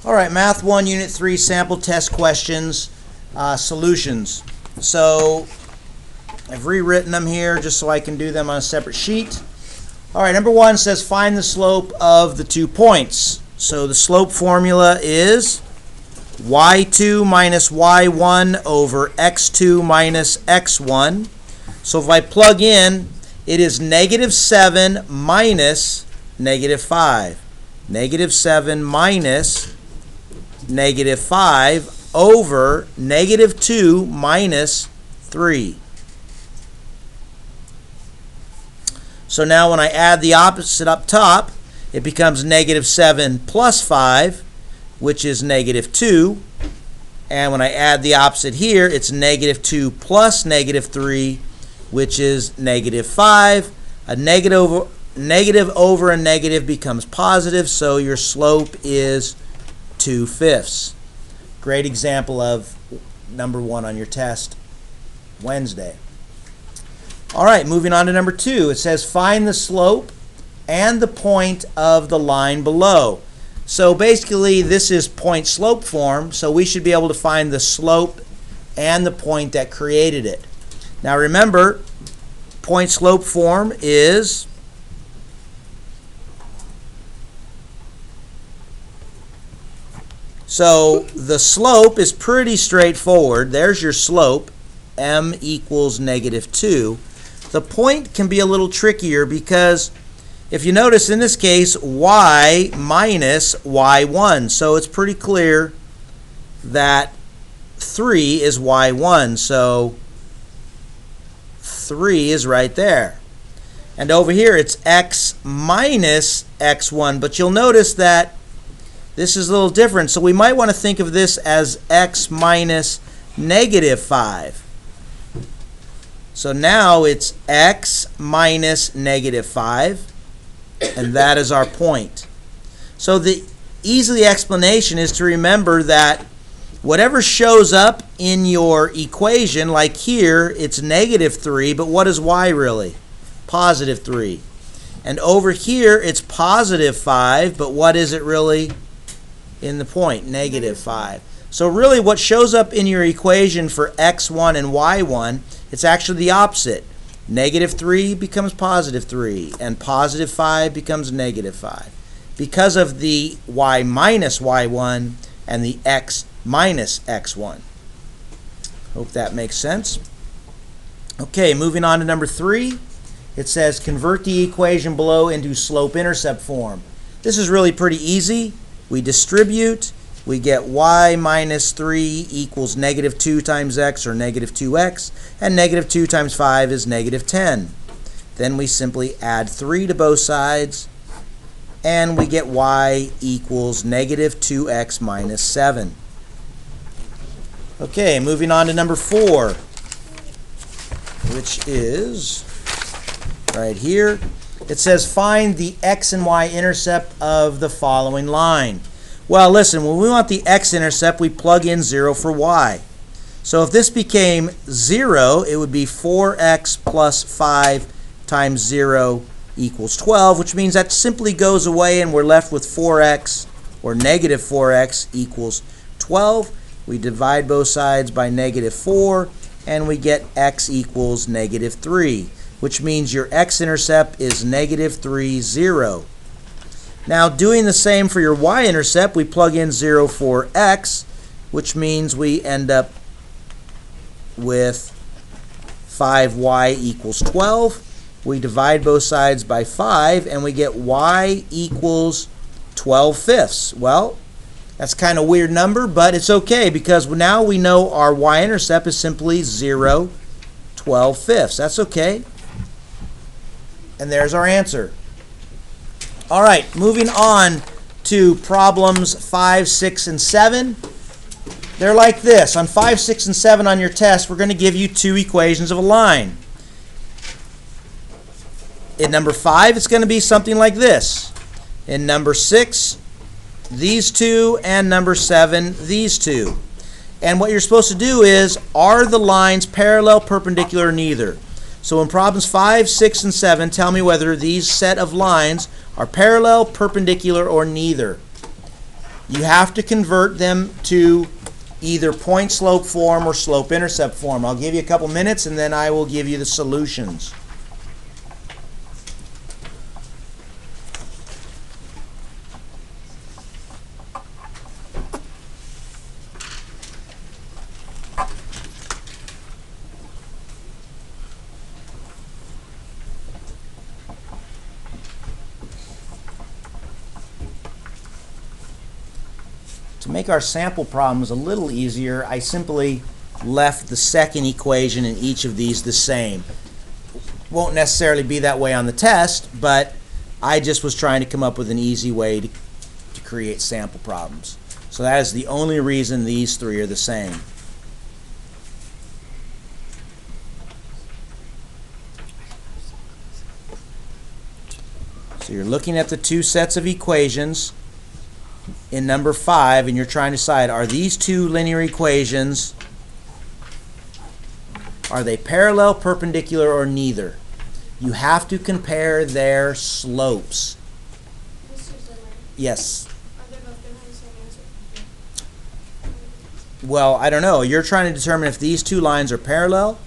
All right, Math 1, Unit 3, sample test questions, solutions. So I've rewritten them here just so I can do them on a separate sheet. All right, number 1 says find the slope of the 2 points. So the slope formula is y2 minus y1 over x2 minus x1. So if I plug in, it is -7 minus -5. -7 minus -5 over -2 minus 3. So now when I add the opposite up top, it becomes -7 plus 5, which is -2. And when I add the opposite here, it's -2 plus -3, which is -5. A negative over a negative becomes positive, so your slope is 2/5. Great example of number 1 on your test Wednesday. All right, moving on to number 2. It says find the slope and the point of the line below. So basically this is point slope form, so we should be able to find the slope and the point that created it. Now remember, point slope form is so the slope is pretty straightforward. There's your slope, m equals -2. The point can be a little trickier because if you notice in this case, y minus y1. So it's pretty clear that 3 is y1. So 3 is right there. And over here it's x minus x1. But you'll notice that this is a little different. So we might want to think of this as x minus -5. So now it's x minus -5, and that is our point. So the easy explanation is to remember that whatever shows up in your equation, like here, it's -3, but what is y really? +3. And over here, it's +5, but what is it really in the point? -5. So really what shows up in your equation for x1 and y1, it's actually the opposite. -3 becomes +3, and +5 becomes -5 because of the y minus y1 and the x minus x1. Hope that makes sense. Okay, moving on to number 3. It says convert the equation below into slope-intercept form. This is really pretty easy. We distribute. We get y minus 3 equals -2 times x, or -2x, and -2 times 5 is -10. Then we simply add 3 to both sides, and we get y equals -2x minus 7. Okay, moving on to number 4, which is right here. It says find the x and y intercept of the following line. Well, listen, when we want the x-intercept, we plug in 0 for y. So if this became 0, it would be 4x plus 5 times 0 equals 12, which means that simply goes away and we're left with 4x, or -4x, equals 12. We divide both sides by -4, and we get x equals -3, which means your x-intercept is -3, 0. Now, doing the same for your y-intercept, we plug in 0 for x, which means we end up with 5y equals 12. We divide both sides by 5, and we get y equals 12/5. Well, that's kind of a weird number, but it's okay because now we know our y-intercept is simply 0, 12/5. That's okay. And there's our answer. All right, moving on to problems 5, 6, and 7. They're like this. On 5, 6, and 7 on your test, we're going to give you 2 equations of a line. In number 5, it's going to be something like this. In number 6, these 2, and number 7, these 2. And what you're supposed to do is, are the lines parallel, perpendicular, or neither? So in problems 5, 6, and 7, tell me whether these set of lines are parallel, perpendicular, or neither. you have to convert them to either point slope form or slope intercept form. I'll give you a couple minutes and then I will give you the solutions. To make our sample problems a little easier, I simply left the second equation in each of these the same. Won't necessarily be that way on the test, but I just was trying to come up with an easy way to create sample problems. So that is the only reason these three are the same. So you're looking at the two sets of equations in number 5, and you're trying to decide, are these two linear equations, are they parallel, perpendicular, or neither? You have to compare their slopes. Yes. Are they both going to have the same answer? Well, I don't know. You're trying to determine if these two lines are parallel,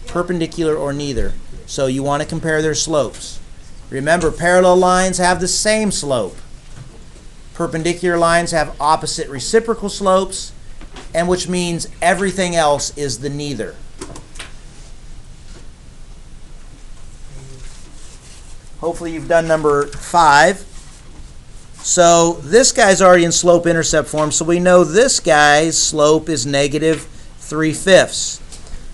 perpendicular, or neither. So you want to compare their slopes. Remember, parallel lines have the same slope. Perpendicular lines have opposite reciprocal slopes, and which means everything else is the neither. Hopefully you've done number 5. So this guy's already in slope-intercept form, so we know this guy's slope is negative 3/5.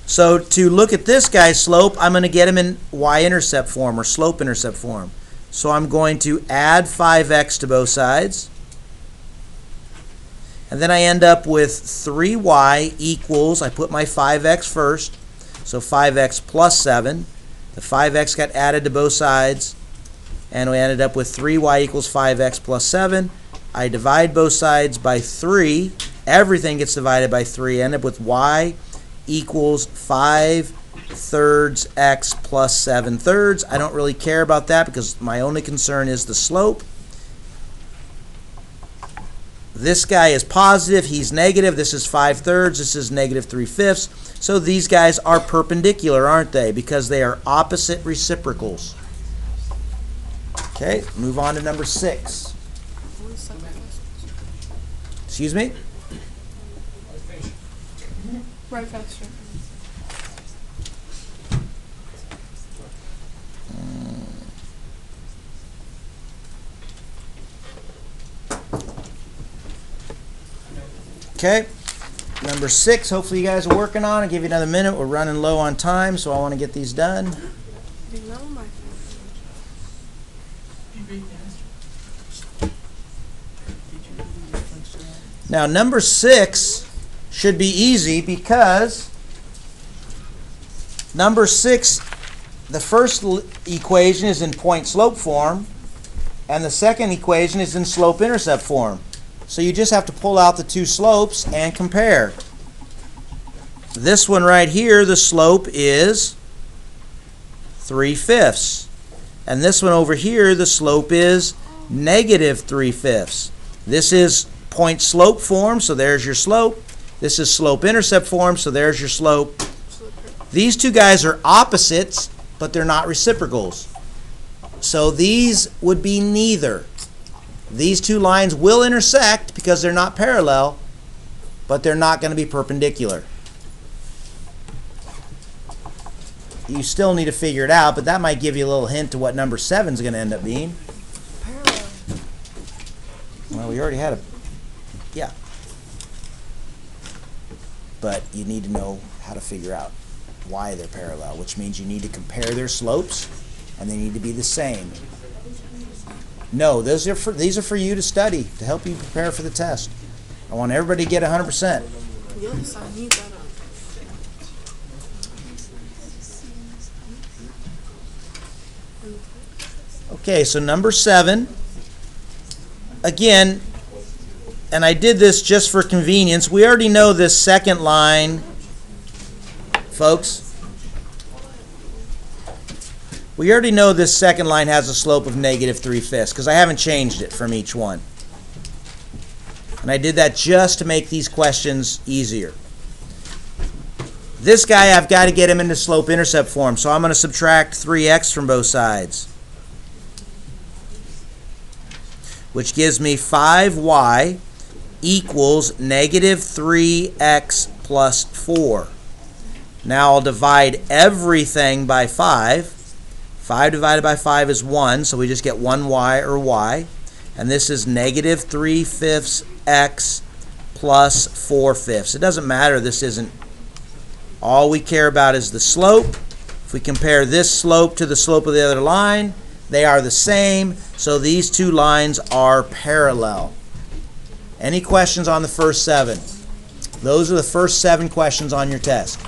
So to look at this guy's slope, I'm going to get him in y-intercept form or slope-intercept form. So I'm going to add 5x to both sides. And then I end up with 3y equals, I put my 5x first, so 5x plus 7. The 5x got added to both sides, and we ended up with 3y equals 5x plus 7. I divide both sides by 3. Everything gets divided by 3. I end up with y equals 5/3 x plus 7/3. I don't really care about that because my only concern is the slope. This guy is positive, he's negative, this is 5/3, this is negative 3/5. So these guys are perpendicular, aren't they? Because they are opposite reciprocals. Okay, move on to number 6. Excuse me? Right faster. Okay, number 6, hopefully you guys are working on. I'll give you another minute. We're running low on time, so I want to get these done. Now, number 6 should be easy because number 6, the first equation is in point-slope form, and the second equation is in slope-intercept form. So you just have to pull out the two slopes and compare. This one right here, the slope is 3/5. And this one over here, the slope is negative 3/5. This is point slope form, so there's your slope. This is slope intercept form, so there's your slope. These two guys are opposites, but they're not reciprocals. So these would be neither. These two lines will intersect because they're not parallel, but they're not going to be perpendicular. You still need to figure it out, but that might give you a little hint to what number 7 is going to end up being. Parallel. Well, we already had a... Yeah. But you need to know how to figure out why they're parallel, which means you need to compare their slopes, and they need to be the same. No, these are for you to study, to help you prepare for the test. I want everybody to get 100%. Yes, I need that. Okay, so number 7, again, and I did this just for convenience. We already know this second line, folks. We already know this second line has a slope of negative 3/5 because I haven't changed it from each one. And I did that just to make these questions easier. This guy, I've got to get him into slope-intercept form, so I'm going to subtract 3x from both sides, which gives me 5y equals negative 3x plus 4. Now I'll divide everything by 5. 5 divided by 5 is 1, so we just get 1y or y. And this is negative 3/5 x plus 4/5. It doesn't matter, this isn't. All we care about is the slope. If we compare this slope to the slope of the other line, they are the same, so these two lines are parallel. Any questions on the first 7? Those are the first 7 questions on your test.